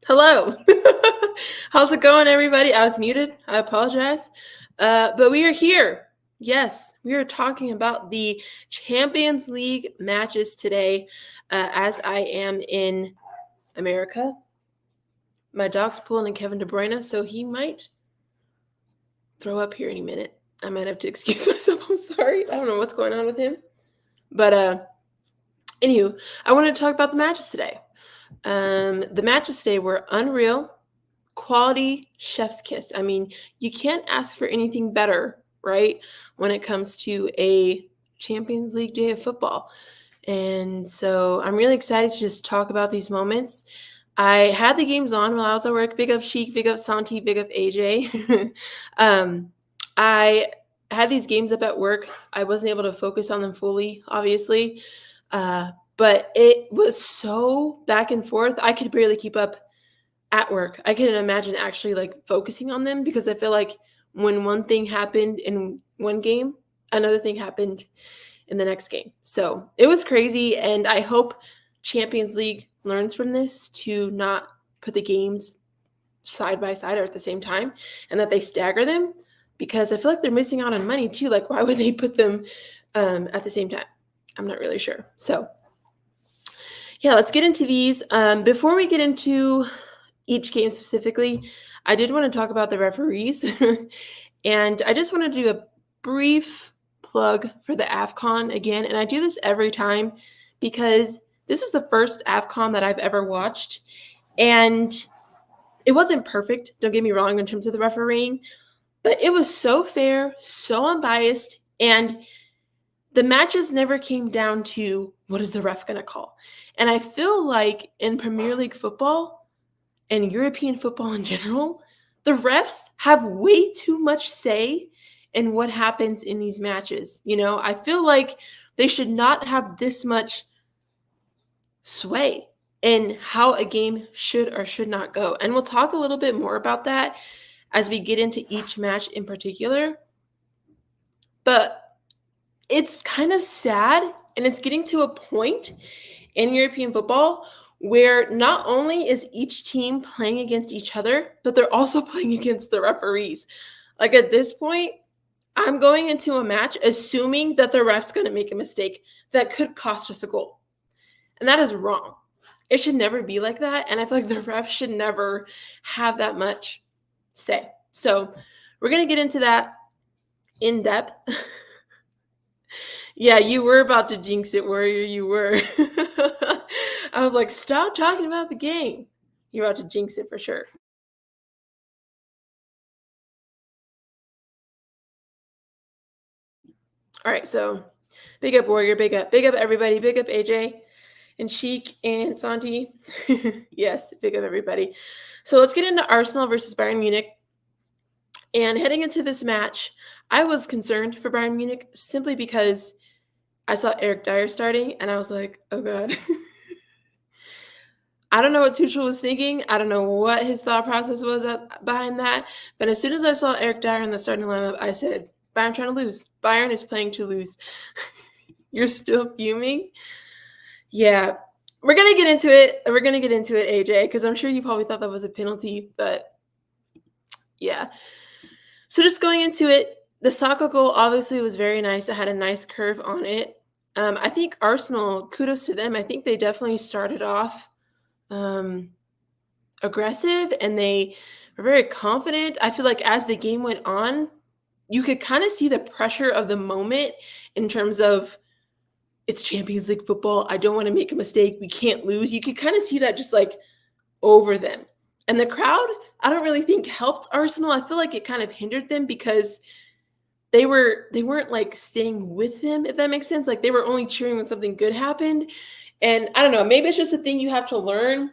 Hello. How's it going, everybody? I was muted. I apologize. But we are here. Yes, we are talking about the Champions League matches today. As I am in America, my dog's pulling a Kevin De Bruyne, so he might throw up here any minute. I might have to excuse myself. I'm sorry. I don't know what's going on with him. But anywho, I want to talk about the matches today. The matches today were unreal. Quality chef's kiss. I mean, you can't ask for anything better, right? When it comes to a Champions League day of football. And so I'm really excited to just talk about these moments. I had the games on while I was at work. Big up Sheik, big up Santi, big up AJ. I had these games up at work. I wasn't able to focus on them fully, obviously. But it was so back and forth. I could barely keep up at work. I couldn't imagine actually like focusing on them because I feel like when one thing happened in one game, another thing happened in the next game. So it was crazy. And I hope Champions League learns from this to not put the games side by side or at the same time and that they stagger them because I feel like they're missing out on money too. Like, why would they put them at the same time? I'm not really sure. So yeah, let's get into these. Before we get into each game specifically, I did want to talk about the referees. And I just want to do a brief plug for the AFCON again. And I do this every time because this was the first AFCON that I've ever watched. And it wasn't perfect, don't get me wrong, in terms of the refereeing, but it was so fair, so unbiased, and the matches never came down to what is the ref going to call. And I feel like in Premier League football and European football in general, the refs have way too much say in what happens in these matches. You know, I feel like they should not have this much sway in how a game should or should not go. And we'll talk a little bit more about that as we get into each match in particular. But it's kind of sad, and it's getting to a point in European football where not only is each team playing against each other, but they're also playing against the referees. Like at this point, I'm going into a match assuming that the ref's going to make a mistake that could cost us a goal. And that is wrong. It should never be like that. And I feel like the ref should never have that much say. So we're going to get into that in depth. Yeah, you were about to jinx it, Warrior. You were. I was like, stop talking about the game. You're about to jinx it for sure. All right, so big up Warrior, big up everybody, big up AJ and Sheik and Santi. Yes, big up everybody. So let's get into Arsenal versus Bayern Munich. And heading into this match, I was concerned for Bayern Munich simply because I saw Eric Dyer starting, and I was like, oh, God. I don't know what Tuchel was thinking. I don't know what his thought process was behind that. But as soon as I saw Eric Dyer in the starting lineup, I said, Bayern trying to lose. Bayern is playing to lose. You're still fuming? Yeah. We're going to get into it. We're going to get into it, AJ, because I'm sure you probably thought that was a penalty. But, yeah. So just going into it, the Saka goal obviously was very nice. It had a nice curve on it. I think Arsenal, kudos to them. I think they definitely started off aggressive and they were very confident. I feel like as the game went on, you could kind of see the pressure of the moment in terms of it's Champions League football. I don't want to make a mistake. We can't lose. You could kind of see that just like over them. And the crowd, I don't really think helped Arsenal. I feel like it kind of hindered them because they weren't like staying with them, if that makes sense. Like they were only cheering when something good happened. And I don't know, maybe it's just a thing you have to learn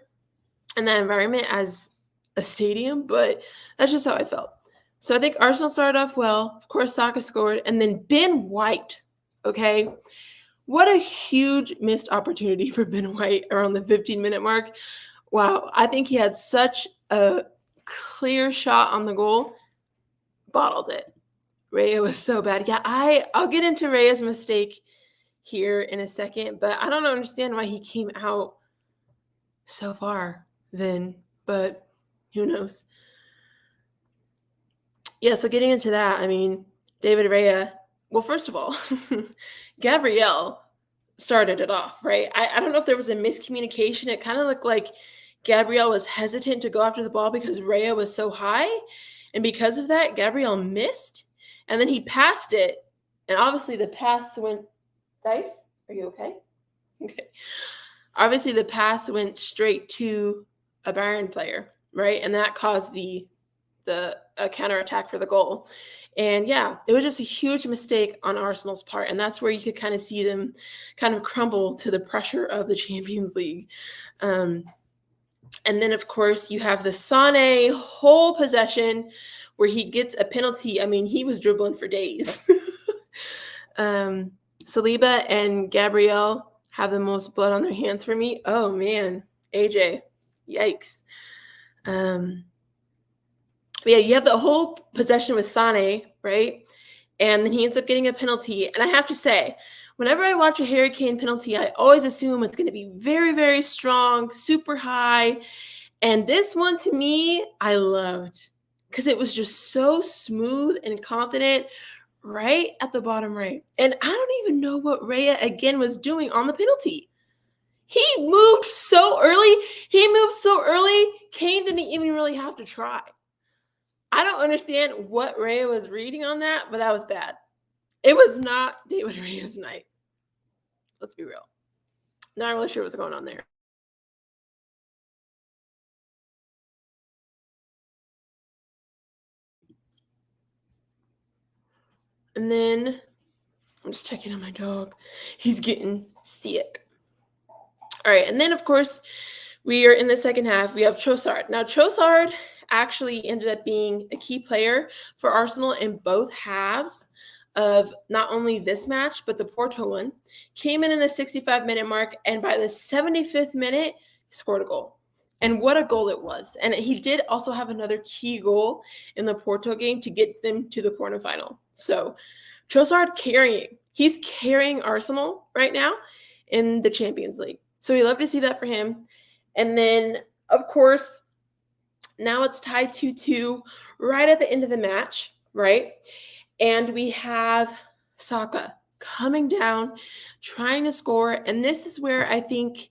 in that environment as a stadium, but that's just how I felt. So I think Arsenal started off well. Of course, Saka scored. And then Ben White, okay? What a huge missed opportunity for Ben White around the 15-minute mark. Wow, I think he had such a clear shot on the goal. Bottled it. Raya was so bad. Yeah, I'll get into Raya's mistake here in a second, but I don't understand why he came out so far then. but who knows? Yeah, so getting into that, I mean, David Raya, well, first of all, Gabrielle started it off, right? I don't know if there was a miscommunication. It kind of looked like Gabrielle was hesitant to go after the ball because Raya was so high. And because of that, Gabrielle missed. And then he passed it. And obviously the pass went, Dice, are you okay? Okay. Obviously the pass went straight to a Bayern player, right? And that caused the counterattack for the goal. And yeah, it was just a huge mistake on Arsenal's part. And that's where you could kind of see them kind of crumble to the pressure of the Champions League. And then, of course, you have the Sané whole possession where he gets a penalty. I mean, he was dribbling for days. Saliba and Gabrielle have the most blood on their hands for me. Oh, man. AJ. Yikes. But yeah, you have the whole possession with Sané, right? And then he ends up getting a penalty. And I have to say, whenever I watch a Harry Kane penalty, I always assume it's going to be very, very strong, super high. And this one, to me, I loved because it was just so smooth and confident right at the bottom right. And I don't even know what Raya, again, was doing on the penalty. He moved so early. Kane didn't even really have to try. I don't understand what Raya was reading on that, but that was bad. It was not David Raya's night. Let's be real. Not really sure what's going on there. And then I'm just checking on my dog. He's getting sick. All right. And then, of course, we are in the second half. We have Trossard. Now, Trossard actually ended up being a key player for Arsenal in both halves of not only this match, but the Porto one. Came in the 65-minute mark, and by the 75th minute, he scored a goal. And what a goal it was. And he did also have another key goal in the Porto game to get them to the quarterfinal. So Trossard he's carrying Arsenal right now in the Champions League. So we love to see that for him. And then, of course, now it's tied 2-2 right at the end of the match, right? And we have Saka coming down, trying to score. And this is where I think,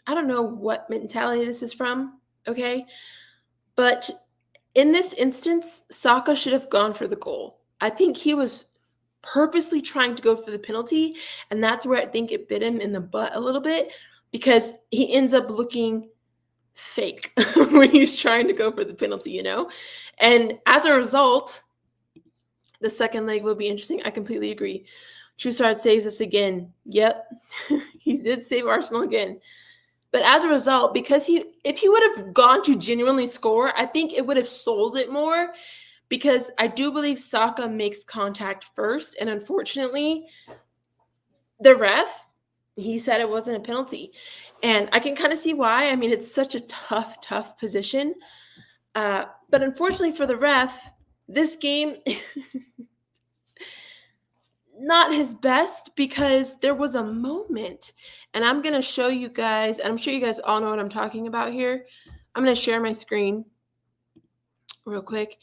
I don't know what mentality this is from, okay? But in this instance, Saka should have gone for the goal. I think he was purposely trying to go for the penalty, and that's where I think it bit him in the butt a little bit because he ends up looking fake when he's trying to go for the penalty, you know? And as a result, the second leg will be interesting. I completely agree. Trossard saves us again. Yep, he did save Arsenal again. But as a result, because if he would have gone to genuinely score, I think it would have sold it more because I do believe Saka makes contact first. And unfortunately, the ref, he said it wasn't a penalty. And I can kind of see why. I mean, it's such a tough position. But unfortunately for the ref, this game, not his best because there was a moment. And I'm going to show you guys, and I'm sure you guys all know what I'm talking about here. I'm going to share my screen real quick.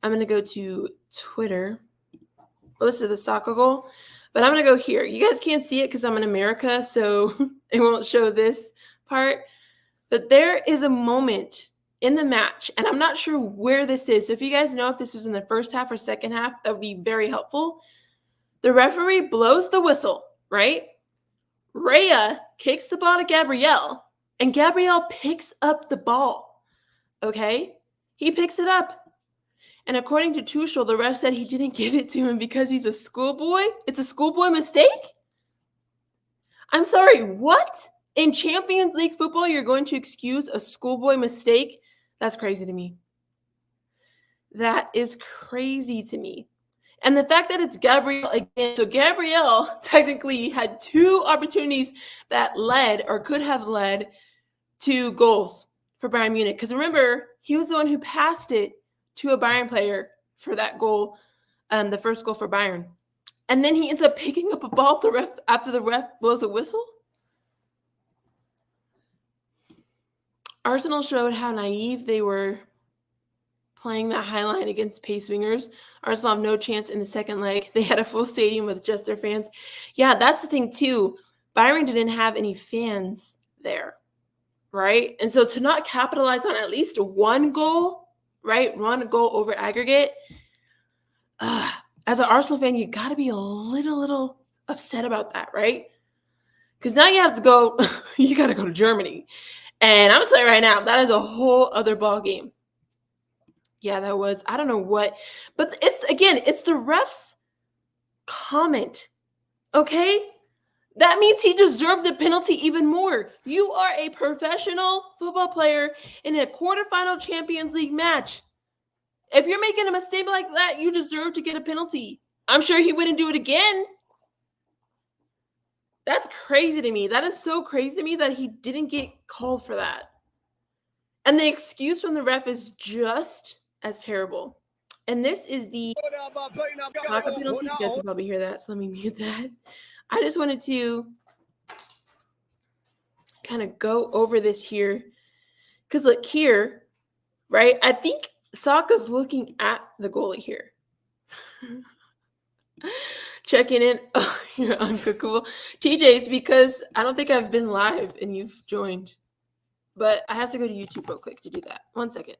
I'm going to go to Twitter. Well, this is the Saka goal. But I'm going to go here. You guys can't see it because I'm in America, so it won't show this part. But there is a moment in the match, and I'm not sure where this is. So if you guys know if this was in the first half or second half, that would be very helpful. The referee blows the whistle, right? Raya kicks the ball to Gabrielle, and Gabrielle picks up the ball, okay? He picks it up. And according to Tuchel, the ref said he didn't give it to him because he's a schoolboy. It's a schoolboy mistake? I'm sorry, what? In Champions League football, you're going to excuse a schoolboy mistake? That's crazy to me. That is crazy to me. And the fact that it's Gabrielle again, so Gabrielle technically had two opportunities that led or could have led to goals for Bayern Munich. Because remember, he was the one who passed it to a Bayern player for that goal, the first goal for Bayern. And then he ends up picking up a ball after the ref blows a whistle. Arsenal showed how naive they were playing that high line against pace wingers. Arsenal have no chance in the second leg. They had a full stadium with just their fans. Yeah, that's the thing too. Bayern didn't have any fans there, right? And so to not capitalize on at least one goal, right? One goal over aggregate. As an Arsenal fan, you got to be a little upset about that, right? Because now you have to go, you got to go to Germany. And I'm going to tell you right now, that is a whole other ball game. Yeah, that was, I don't know what, but it's the ref's comment, okay? That means he deserved the penalty even more. You are a professional football player in a quarterfinal Champions League match. If you're making a mistake like that, you deserve to get a penalty. I'm sure he wouldn't do it again. That's crazy to me. That is so crazy to me that he didn't get called for that. And the excuse from the ref is just as terrible. And this is the Saka penalty. You guys can probably hear that, so let me mute that. I just wanted to kind of go over this here. Because look here, right? I think Saka's looking at the goalie here. Checking in. Oh, you're uncookable. TJ's because I don't think I've been live and you've joined. But I have to go to YouTube real quick to do that. 1 second.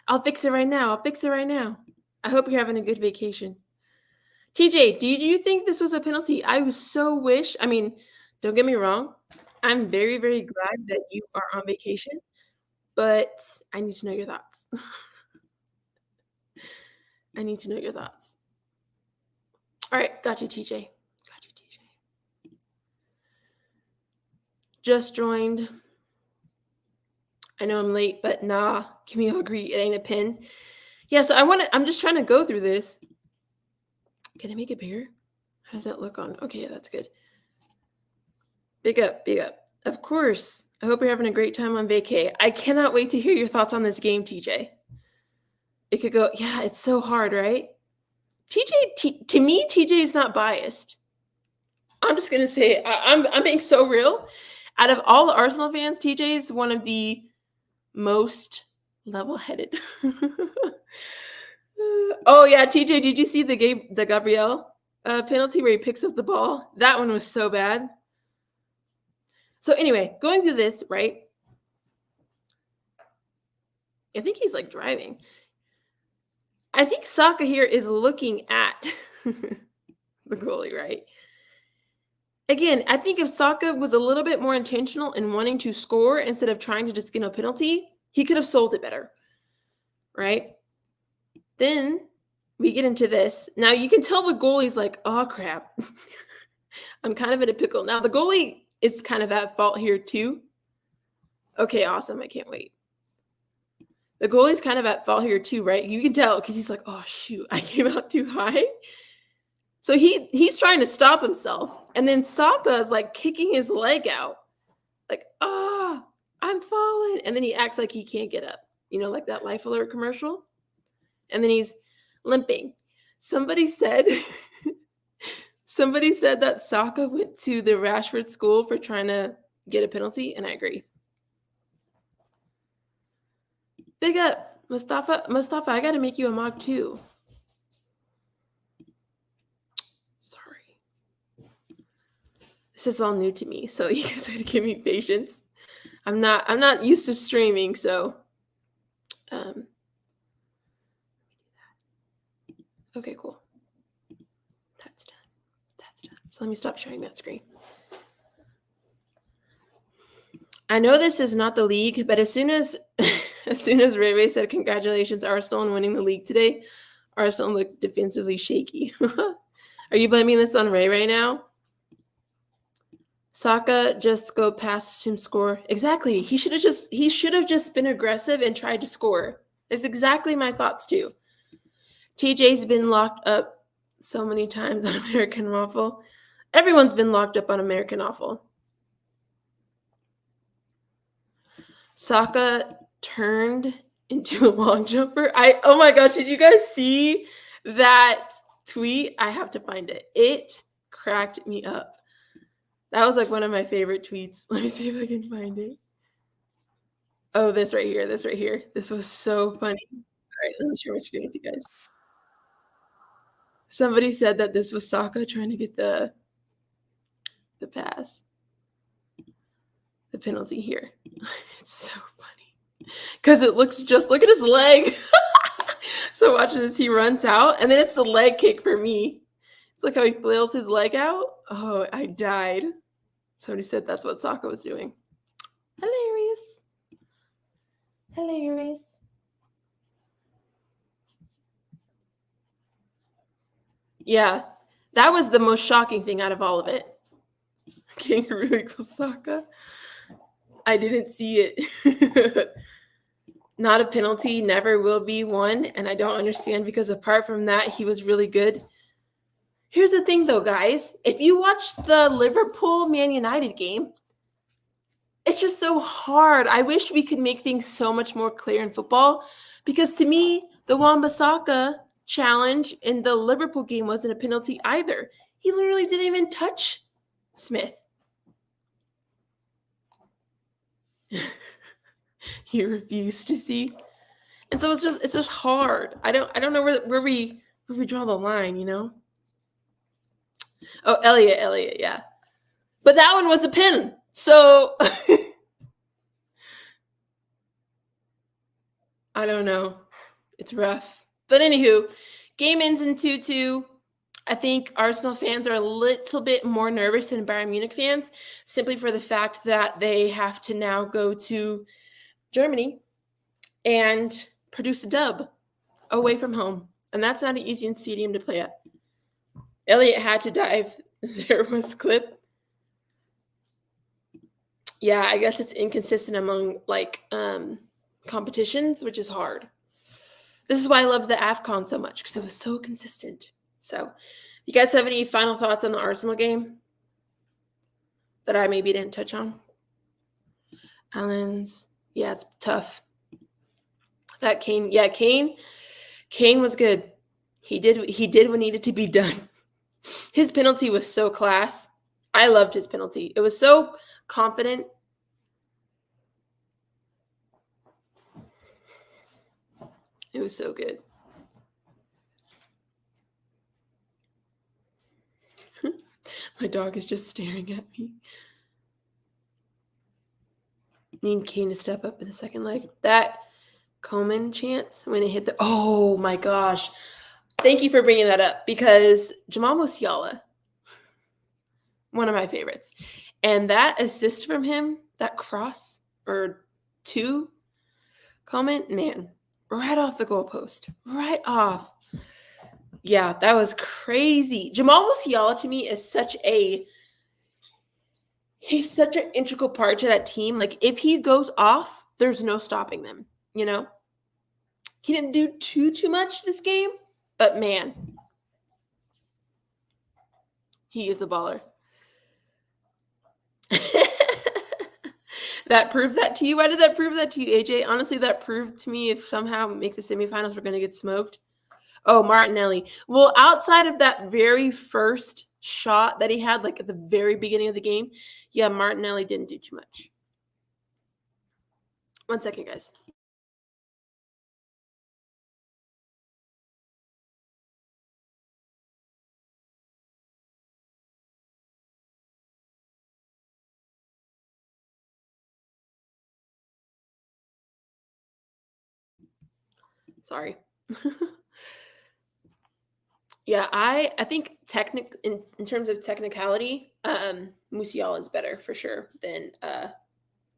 I'll fix it right now. I hope you're having a good vacation. TJ, did you think this was a penalty? I mean, don't get me wrong. I'm very, very glad that you are on vacation, but I need to know your thoughts. I need to know your thoughts. All right, got you, TJ. Just joined. I know I'm late, but nah, can we all agree it ain't a pin? Yeah, so I'm just trying to go through this. Can I make it bigger? How does that look on? Okay, yeah, that's good. Big up. Of course. I hope you're having a great time on vacay. I cannot wait to hear your thoughts on this game, TJ. It could go, yeah, it's so hard, right? To me, TJ is not biased. I'm just going to say, I'm being so real. Out of all the Arsenal fans, TJ is one of the most level-headed. Oh, yeah, TJ, did you see the Gabriel penalty where he picks up the ball? That one was so bad. So anyway, going through this, right? I think he's like driving. I think Saka here is looking at the goalie, right? Again, I think if Saka was a little bit more intentional in wanting to score instead of trying to just get a penalty, he could have sold it better, right? Then we get into this. Now you can tell the goalie's like, oh, crap. I'm kind of in a pickle. Now the goalie is kind of at fault here too. Okay, awesome. I can't wait. The goalie's kind of at fault here too, right? You can tell because he's like, oh, shoot, I came out too high. So he's trying to stop himself. And then Saka is like kicking his leg out. Like, I'm falling. And then he acts like he can't get up. You know, like that Life Alert commercial. And then he's limping. Somebody said that Saka went to the Rashford school for trying to get a penalty, and I agree. Big up, Mustafa, I got to make you a mug too. Sorry. This is all new to me, so you guys got to give me patience. I'm not used to streaming, so okay, cool. That's done. So let me stop sharing that screen. I know this is not the league, but as soon as Ray said congratulations Arsenal on winning the league today, Arsenal looked defensively shaky. Are you blaming this on Ray right now? Saka just go past him, score. Exactly. He should have just been aggressive and tried to score. That's exactly my thoughts too. TJ's been locked up so many times on American Waffle. Everyone's been locked up on American Waffle. Saka turned into a long jumper. Oh my gosh, did you guys see that tweet? I have to find it. It cracked me up. That was like one of my favorite tweets. Let me see if I can find it. Oh, this right here, this right here. This was so funny. All right, let me share my screen with you guys. Somebody said that this was Saka trying to get the pass, the penalty here. It's so funny because it looks just look at his leg. So watching this, he runs out, and then it's the leg kick for me. It's like how he flails his leg out. Oh, I died. Somebody said that's what Saka was doing. Hilarious. Hilarious. Yeah, that was the most shocking thing out of all of it. Kangaroo equals Saka. I didn't see it. Not a penalty, never will be one, and I don't understand because apart from that, he was really good. Here's the thing, though, guys. If you watch the Liverpool-Man United game, it's just so hard. I wish we could make things so much more clear in football because to me, the Wan-Bissaka challenge in the Liverpool game wasn't a penalty either. He literally didn't even touch Smith. He refused to see. And so it's just hard. I don't know where we draw the line, you know? Oh, Elliot, yeah. But that one was a pin. So I don't know. It's rough. But anywho, game ends in 2-2. I think Arsenal fans are a little bit more nervous than Bayern Munich fans, simply for the fact that they have to now go to Germany and produce a dub away from home. And that's not an easy stadium to play at. Elliot had to dive. There was clip. Yeah, I guess it's inconsistent among competitions, which is hard. This is why I love the AFCON so much because it was so consistent. So, you guys have any final thoughts on the Arsenal game that I maybe didn't touch on? Allen's, yeah, it's tough. That Kane was good. He did what needed to be done. His penalty was so class. I loved his penalty. It was so confident. It was so good. My dog is just staring at me. Need Kane to step up in the second leg. That Coman chance when it hit the... Oh, my gosh. Thank you for bringing that up because Jamal Musiala, one of my favorites. And that assist from him, that cross or two comment, man, right off the goalpost. Right off. Yeah, that was crazy. Jamal Musiala to me is he's such an integral part to that team. Like if he goes off, there's no stopping them, you know? He didn't do too much this game, but man, he is a baller. That proved that to you? Why did that prove that to you, AJ? Honestly, that proved to me if somehow we make the semifinals, we're going to get smoked. Oh, Martinelli. Well, outside of that very first shot that he had, like at the very beginning of the game, yeah, Martinelli didn't do too much. 1 second, guys. Sorry. Yeah, I think in terms of technicality, Musiala is better for sure than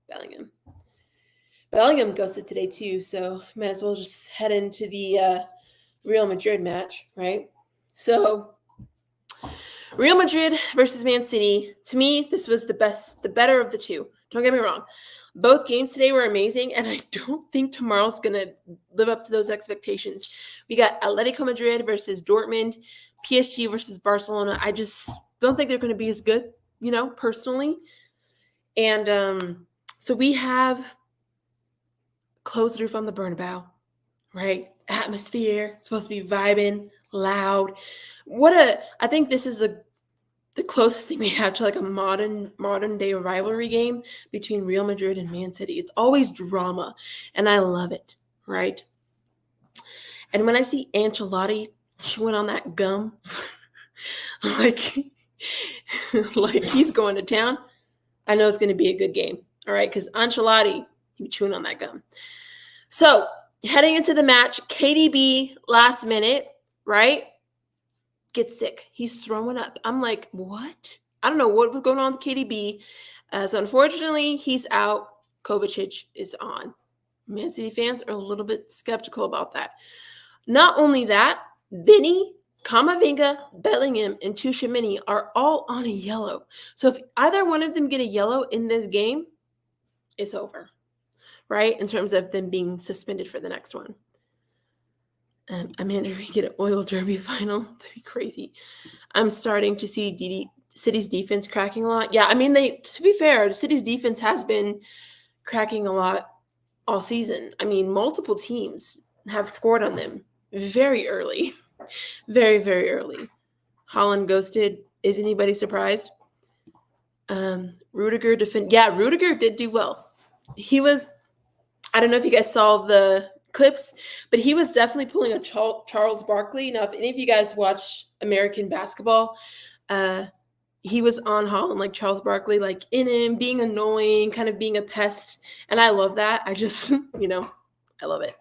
Bellingham. Bellingham ghosted today too, so might as well just head into the Real Madrid match, right? So Real Madrid versus Man City. To me, this was the better of the two. Don't get me wrong. Both games today were amazing, and I don't think tomorrow's going to live up to those expectations. We got Atletico Madrid versus Dortmund, PSG versus Barcelona. I just don't think they're going to be as good, personally. And so we have closed roof on the Bernabeu, right? Atmosphere, supposed to be vibing, loud. I think this is the closest thing we have to like a modern day rivalry game between Real Madrid and Man City. It's always drama, and I love it, right? And when I see Ancelotti chewing on that gum, like like he's going to town, I know it's going to be a good game, all right? Because Ancelotti, he be chewing on that gum. So heading into the match, KDB last minute, right? Gets sick. He's throwing up. I'm like, what? I don't know what was going on with KDB. So unfortunately, he's out. Kovacic is on. Man City fans are a little bit skeptical about that. Not only that, Vinny, Camavinga, Bellingham, and Tchouaméni are all on a yellow. So if either one of them get a yellow in this game, it's over, right? In terms of them being suspended for the next one. Amanda, we get an oil derby final. That'd be crazy. I'm starting to see City's defense cracking a lot. Yeah, I mean, to be fair, the City's defense has been cracking a lot all season. I mean, multiple teams have scored on them very early. Very, very early. Haaland ghosted. Is anybody surprised? Rudiger Rudiger did do well. He was, I don't know if you guys saw the clips, but he was definitely pulling a Charles Barkley. Now, if any of you guys watch American basketball, he was on Haaland like Charles Barkley, like in him, being annoying, kind of being a pest. And I love that. I just, I love it.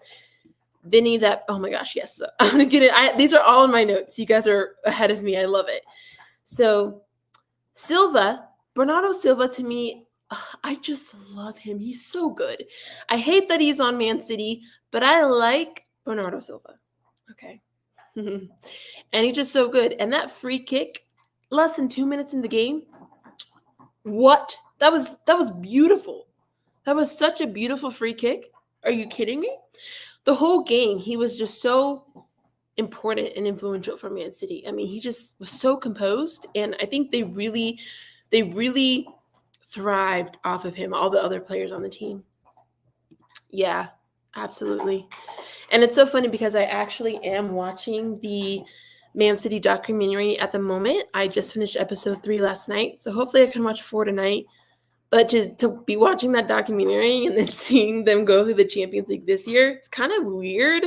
Vinny, oh my gosh, yes. So I'm going to get it. These are all in my notes. You guys are ahead of me. I love it. So Bernardo Silva, to me, I just love him. He's so good. I hate that he's on Man City, but I like Bernardo Silva. Okay. And he's just so good. And that free kick, less than 2 minutes in the game. What? That was beautiful. That was such a beautiful free kick. Are you kidding me? The whole game, he was just so important and influential for Man City. I mean, he just was so composed, and I think they really thrived off of him, all the other players on the team. Yeah, absolutely. And it's so funny because I actually am watching the Man City documentary at the moment. I just finished episode 3 last night, so hopefully I can watch 4 tonight. But to be watching that documentary and then seeing them go through the Champions League this year, it's kind of weird.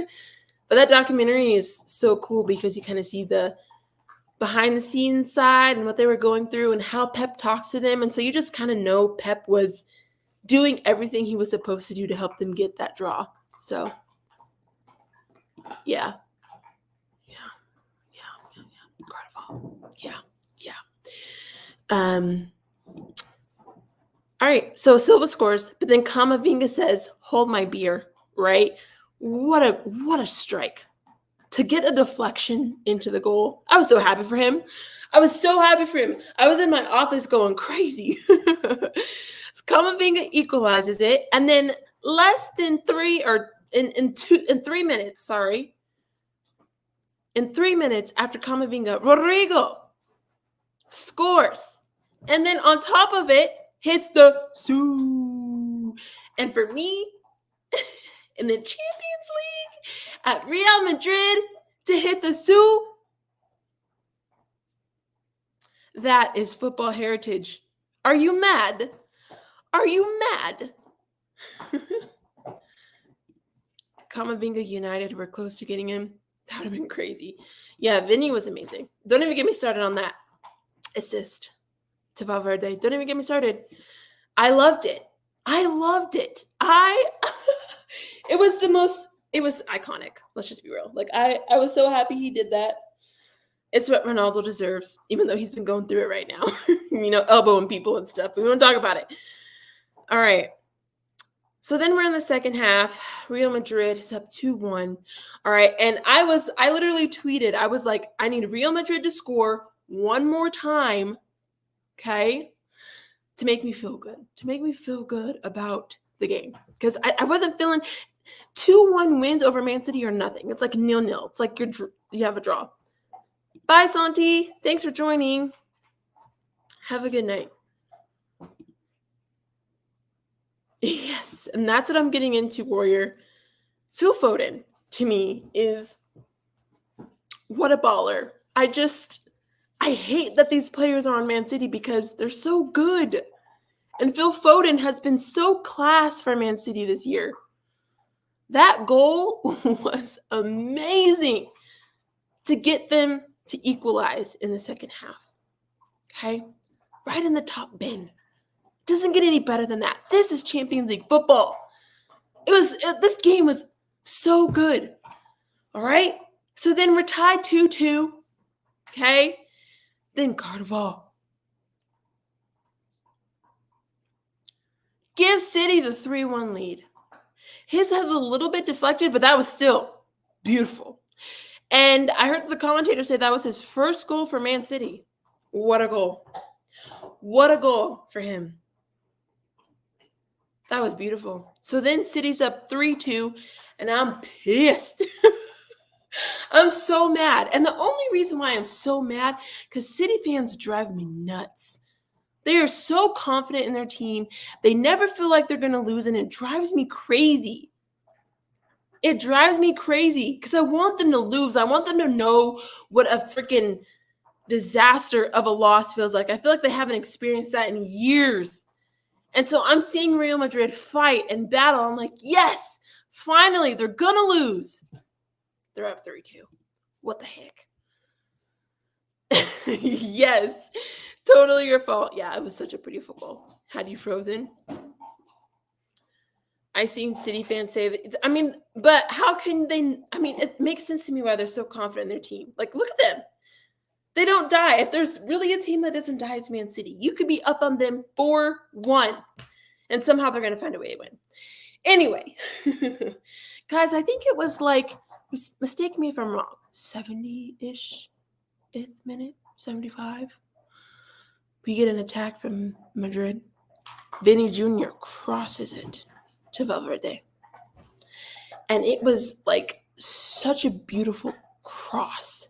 But that documentary is so cool because you kind of see the behind-the-scenes side and what they were going through and how Pep talks to them. And so you just kind of know Pep was doing everything he was supposed to do to help them get that draw. So, yeah. Incredible. Yeah. All right, so Silva scores, but then Camavinga says, "Hold my beer," right? What a strike. To get a deflection into the goal. I was so happy for him. I was in my office going crazy. Camavinga equalizes it, and then less than 3 or in 3 minutes, sorry. In 3 minutes after Camavinga, Rodrigo scores. And then on top of it, hits the Soo. And for me, in the Champions League at Real Madrid to hit the Soo, that is football heritage. Are you mad? Camavinga United were close to getting him. That would have been crazy. Yeah, Vinny was amazing. Don't even get me started on that assist to Valverde. Don't even get me started. I loved it. It was iconic. Let's just be real. Like I was so happy he did that. It's what Ronaldo deserves, even though he's been going through it right now. Elbowing people and stuff. We won't talk about it. All right. So then we're in the second half. Real Madrid is up 2-1. All right. And I literally tweeted, I was like, I need Real Madrid to score one more time. Okay. To make me feel good about the game. Because I wasn't feeling 2-1 wins over Man City or nothing. It's like 0-0. It's like you have a draw. Bye, Santi. Thanks for joining. Have a good night. Yes, and that's what I'm getting into, Warrior. Phil Foden, to me, is what a baller. I hate that these players are on Man City because they're so good. And Phil Foden has been so class for Man City this year. That goal was amazing to get them to equalize in the second half. Okay? Right in the top bin. Doesn't get any better than that. This is Champions League football. This game was so good. All right? So then we're tied 2-2. Okay? Then Carnival gives City the 3-1 lead. His has a little bit deflected, but that was still beautiful. And I heard the commentator say that was his first goal for Man City. What a goal. What a goal for him. That was beautiful. So then City's up 3-2, and I'm pissed. I'm so mad. And the only reason why I'm so mad, because City fans drive me nuts. They are so confident in their team. They never feel like they're going to lose, and it drives me crazy. It drives me crazy because I want them to lose. I want them to know what a freaking disaster of a loss feels like. I feel like they haven't experienced that in years. And so I'm seeing Real Madrid fight and battle. I'm like, yes, finally, they're going to lose. They're up 3-2. What the heck? Yes, totally your fault. Yeah, it was such a pretty football. Had you frozen? I seen City fans say that. But how can they? It makes sense to me why they're so confident in their team. Like, look at them. They don't die. If there's really a team that doesn't die, it's Man City. You could be up on them 4-1, and somehow they're going to find a way to win. Anyway, guys, I think it was like, mistake me if I'm wrong, 70-ish minute, 75. We get an attack from Madrid. Vinny Jr. crosses it to Valverde. And it was like such a beautiful cross.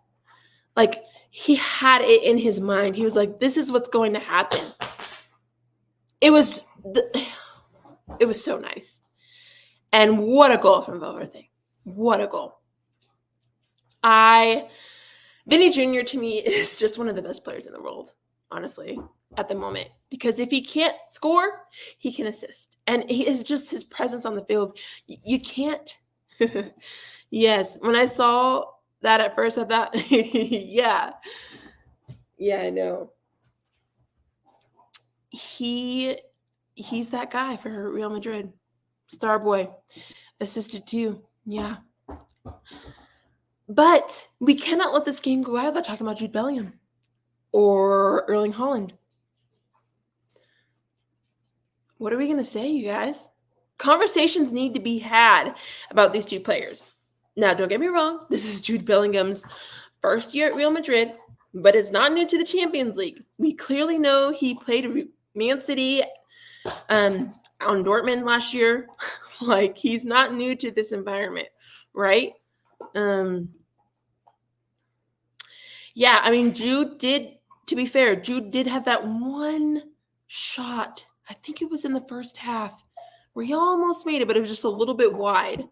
Like, he had it in his mind. He was like, this is what's going to happen. It was so nice. And what a goal from Valverde. What a goal. Vinny Jr. to me is just one of the best players in the world, honestly, at the moment. Because if he can't score, he can assist. And he is just his presence on the field. You can't. Yes, when I saw that at first, I thought, yeah, I know. He's that guy for Real Madrid. Star boy. Assisted too. Yeah. But we cannot let this game go out without talking about Jude Bellingham or Erling Haaland. What are we going to say, you guys? Conversations need to be had about these two players. Now, don't get me wrong. This is Jude Bellingham's first year at Real Madrid, but it's not new to the Champions League. We clearly know he played Man City on Dortmund last year. Like, he's not new to this environment, right? Yeah, Jude did, to be fair, Jude did have that one shot. I think it was in the first half where he almost made it, but it was just a little bit wide.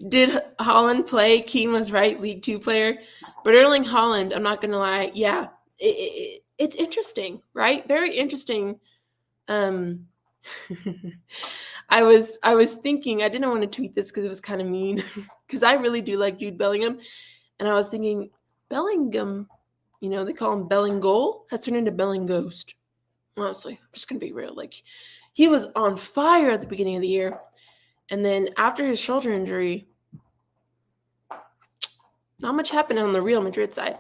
Did Haaland play? Keane was right, League 2 player. But Erling Haaland, I'm not going to lie, yeah, it's interesting, right? Very interesting. I was thinking, I didn't want to tweet this because it was kind of mean, because I really do like Jude Bellingham. And I was thinking, Bellingham, they call him Bellingol, has turned into Bellinghost. Honestly, I'm just going to be real. Like, he was on fire at the beginning of the year. And then after his shoulder injury, not much happened on the Real Madrid side.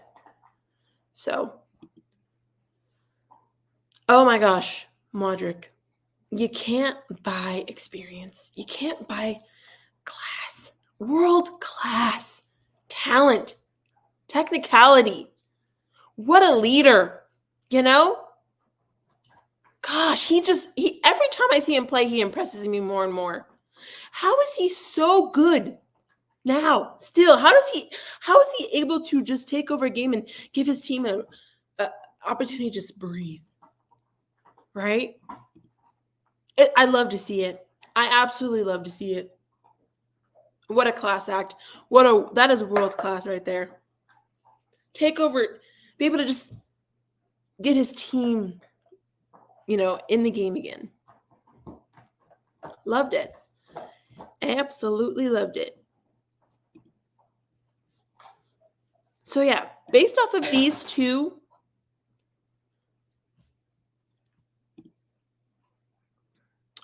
So, oh my gosh, Modric. You can't buy experience. You can't buy class, world-class talent, technicality. What a leader, Gosh, he every time I see him play, he impresses me more and more. How is he so good now? Still, how is he able to just take over a game and give his team a opportunity to just breathe? Right? I love to see it. I absolutely love to see it. What a class act. That is world class right there. take over, be able to just get his team, in the game again. Loved it. Absolutely loved it. So yeah, based off of these two,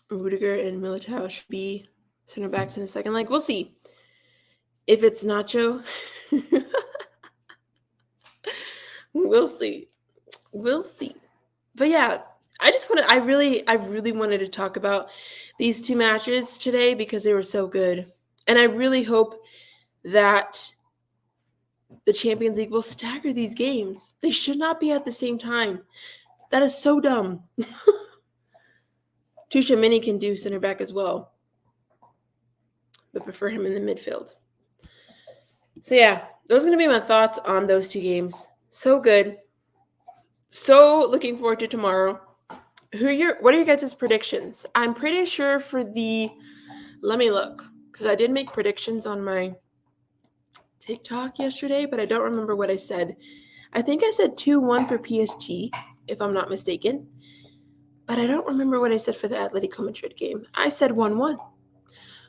Rudiger and Militao should be center backs in the second leg. We'll see. If it's Nacho, we'll see. We'll see. But yeah, I really wanted to talk about these two matches today because they were so good. And I really hope that the Champions League will stagger these games. They should not be at the same time. That is so dumb. Tchouaméni can do center back as well, but prefer him in the midfield. So yeah, those are going to be my thoughts on those two games. So good. So looking forward to tomorrow. What are your guys' predictions? I'm pretty sure let me look, because I did make predictions on my TikTok yesterday, but I don't remember what I said. I think I said 2-1 for PSG, if I'm not mistaken. But I don't remember what I said for the Atletico Madrid game. I said 1-1.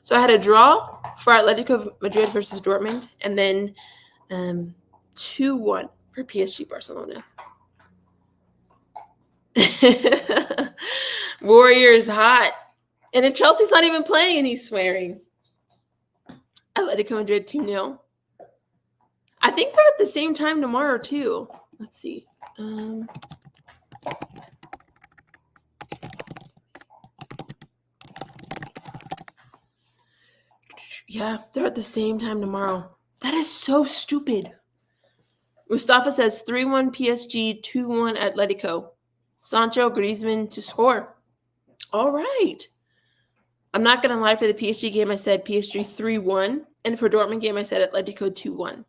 So I had a draw for Atletico Madrid versus Dortmund, and then 2-1 for PSG Barcelona. Warriors hot. And then Chelsea's not even playing and he's swearing. Atletico Madrid 2-0. I think they're at the same time tomorrow too. Let's see. Yeah, they're at the same time tomorrow. That is so stupid. Mustafa says 3-1 PSG, 2-1 Atletico. Sancho, Griezmann to score. All right. I'm not going to lie, for the PSG game, I said PSG 3-1. And for Dortmund game, I said Atletico 2-1.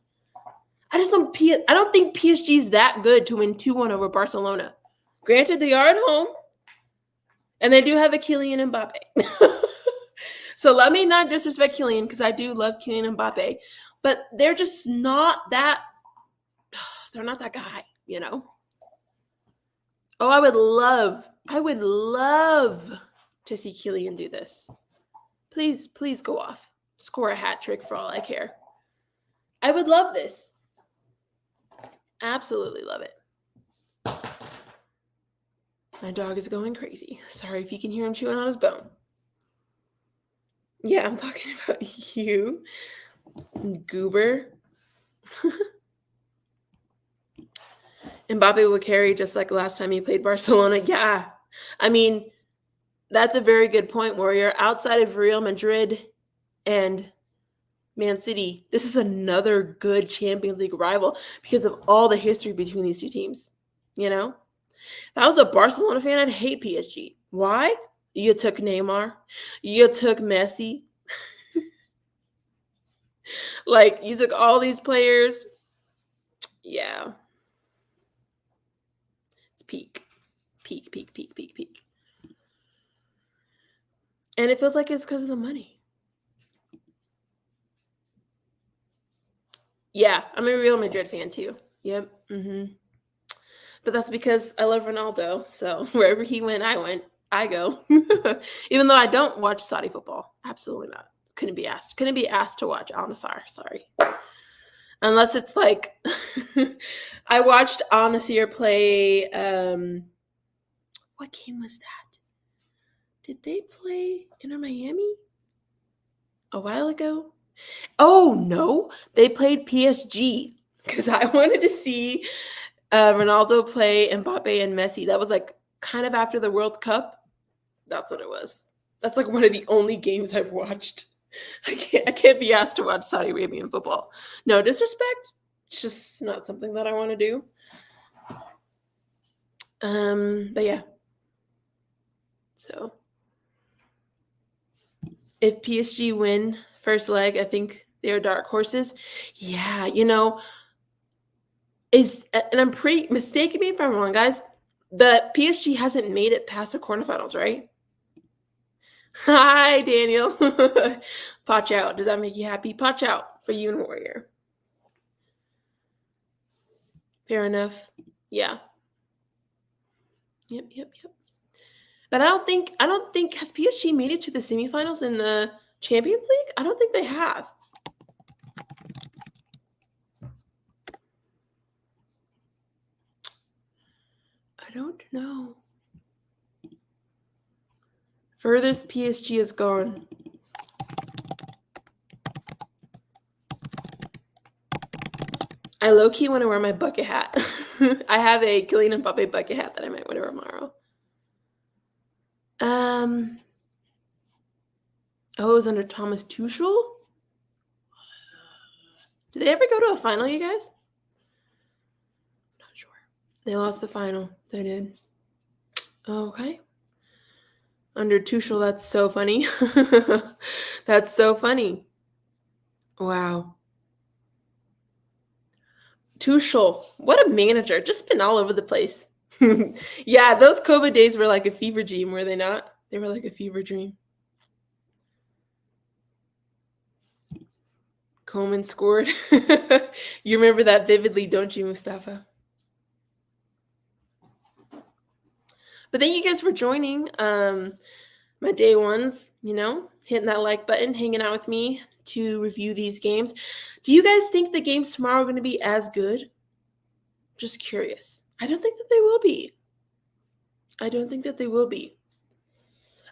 I don't think PSG is that good to win 2-1 over Barcelona. Granted, they are at home. And they do have a Kylian Mbappe. So let me not disrespect Kylian, because I do love Kylian Mbappe. But they're just not that – they're not that guy, Oh, I would love to see Kylian do this. Please go off. Score a hat trick for all I care. I would love this. Absolutely love it. My dog is going crazy. Sorry if you can hear him chewing on his bone. Yeah, I'm talking about you, goober. Mbappe will carry just like last time he played Barcelona. Yeah. I mean, that's a very good point, Warrior. Outside of Real Madrid and Man City, this is another good Champions League rival because of all the history between these two teams. If I was a Barcelona fan, I'd hate PSG. Why? You took Neymar. You took Messi. Like, you took all these players. Yeah. It's peak. And it feels like it's because of the money. Yeah, I'm a Real Madrid fan too. Yep. But that's because I love Ronaldo. So wherever he went, I go. Even though I don't watch Saudi football. Absolutely not. Couldn't be asked to watch Al Nassr. Sorry. Unless it's like I watched Al Nassr play what game was that? Did they play Inter Miami a while ago? Oh no, they played PSG because I wanted to see Ronaldo play Mbappe and Messi. That was like kind of after the World Cup. That's what it was. That's like one of the only games I've watched. I can't be asked to watch Saudi Arabian football. No disrespect. It's just not something that I want to do. But yeah. So if PSG win first leg, I think they're dark horses. Yeah, and I'm pretty mistaken me if I'm wrong, guys, but PSG hasn't made it past the quarterfinals, right? Hi, Daniel. Potch out. Does that make you happy? Potch out for you and Warrior. Fair enough. Yeah. Yep. But I don't think has PSG made it to the semifinals in the Champions League? I don't think they have. I don't know. Furthest PSG has gone. I low-key want to wear my bucket hat. I have a Kylian Mbappe bucket hat that I might wear tomorrow. Oh, it was under Thomas Tuchel? Did they ever go to a final, you guys? Not sure. They lost the final. They did. Okay. Under Tuchel, that's so funny. That's so funny. Wow. Tuchel, what a manager. Just been all over the place. Yeah, those COVID days were like a fever dream, were they not? They were like a fever dream. Coleman scored. You remember that vividly, don't you, Mustafa? But thank you guys for joining my day ones, hitting that like button, hanging out with me to review these games. Do you guys think the games tomorrow are going to be as good? Just curious. I don't think that they will be.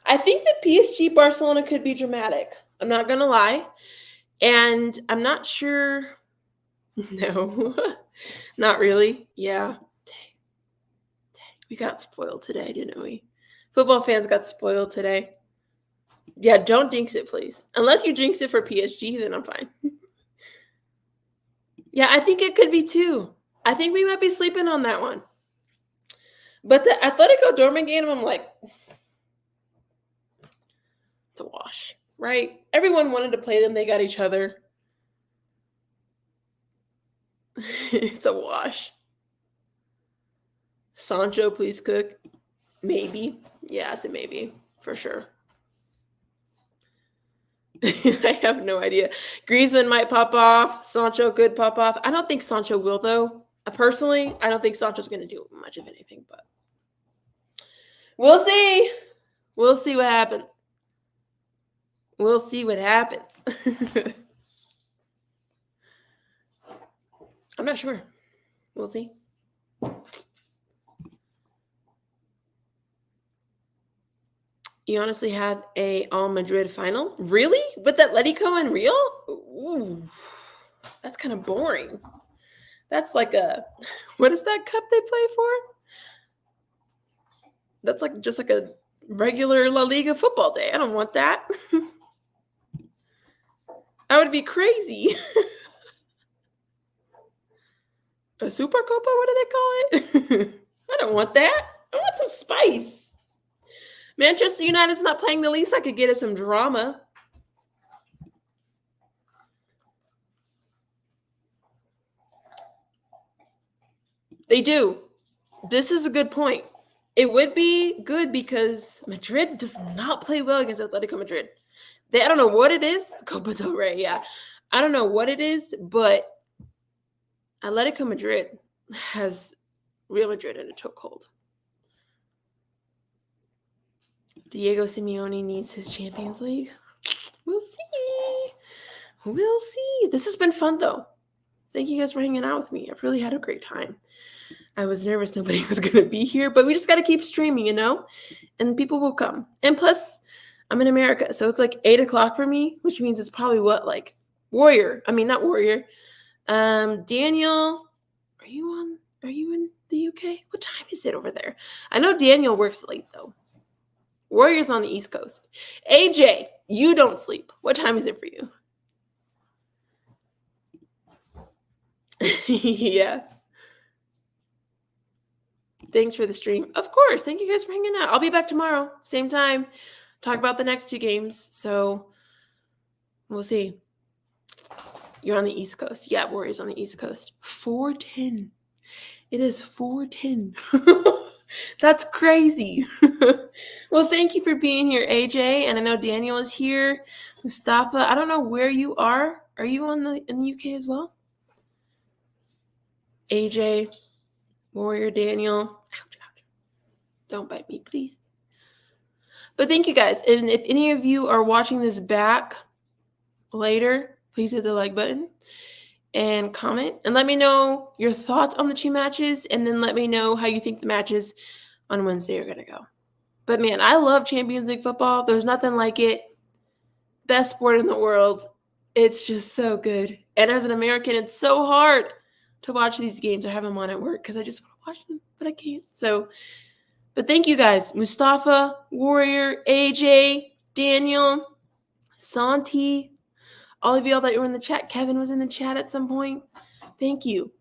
I think that PSG Barcelona could be dramatic. I'm not going to lie. And I'm not sure. No, not really. Yeah. Dang. We got spoiled today, didn't we? Football fans got spoiled today. Yeah, don't jinx it, please. Unless you jinx it for PSG, then I'm fine. Yeah, I think it could be too. I think we might be sleeping on that one. But the Atletico Dortmund game, I'm like, it's a wash, right? Everyone wanted to play them. They got each other. It's a wash. Sancho, please cook. Maybe. Yeah, it's a maybe for sure. I have no idea. Griezmann might pop off. Sancho could pop off. I don't think Sancho will, though. Personally, I don't think Sancho's going to do much of anything, but we'll see. We'll see what happens. I'm not sure. We'll see. You honestly have a All Madrid final? Really? With Atletico and Real? Ooh, that's kind of boring. That's like what is that cup they play for? That's like just like a regular La Liga football day. I don't want that. That would be crazy. A Super Copa? What do they call it? I don't want that. I want some spice. Manchester United's not playing. The least I could get is some drama. They do. This is a good point. It would be good because Madrid does not play well against Atletico Madrid. I don't know what it is. Copa del Rey, yeah. I don't know what it is, but Atletico Madrid has Real Madrid in a chokehold. Diego Simeone needs his Champions League. We'll see. This has been fun, though. Thank you guys for hanging out with me. I've really had a great time. I was nervous nobody was going to be here, but we just got to keep streaming, and people will come. And plus, I'm in America, so it's like 8 o'clock for me, which means it's probably not Warrior. Daniel, are you in the UK? What time is it over there? I know Daniel works late, though. Warrior's on the East Coast. AJ, you don't sleep. What time is it for you? Yeah. Thanks for the stream. Of course. Thank you guys for hanging out. I'll be back tomorrow, same time. Talk about the next 2 games. So we'll see. You're on the East Coast. Yeah, Warriors on the East Coast. 4:10. It is 4:10. That's crazy. Well, thank you for being here, AJ. And I know Daniel is here. Mustafa, I don't know where you are. Are you in the UK as well? AJ, Warrior Daniel. Ouch, ouch. Don't bite me, please. But thank you guys. And if any of you are watching this back later, please hit the like button and comment. And let me know your thoughts on the two matches. And then let me know how you think the matches on Wednesday are going to go. But man, I love Champions League football. There's nothing like it. Best sport in the world. It's just so good. And as an American, it's so hard to watch these games. I have them on at work because I just want to watch them, but I can't. But thank you guys. Mustafa, Warrior, AJ, Daniel, Santi, all of y'all that were in the chat. Kevin was in the chat at some point. Thank you.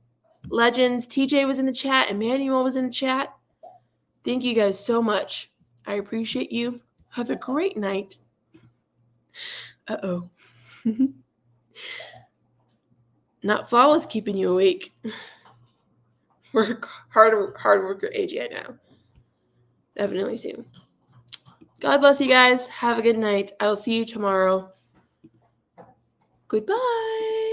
Legends, TJ was in the chat. Emmanuel was in the chat. Thank you guys so much. I appreciate you. Have a great night. Uh-oh. Not flawless keeping you awake. Work hard worker AJ now. Definitely soon. God bless you guys. Have a good night. I'll see you tomorrow. Goodbye.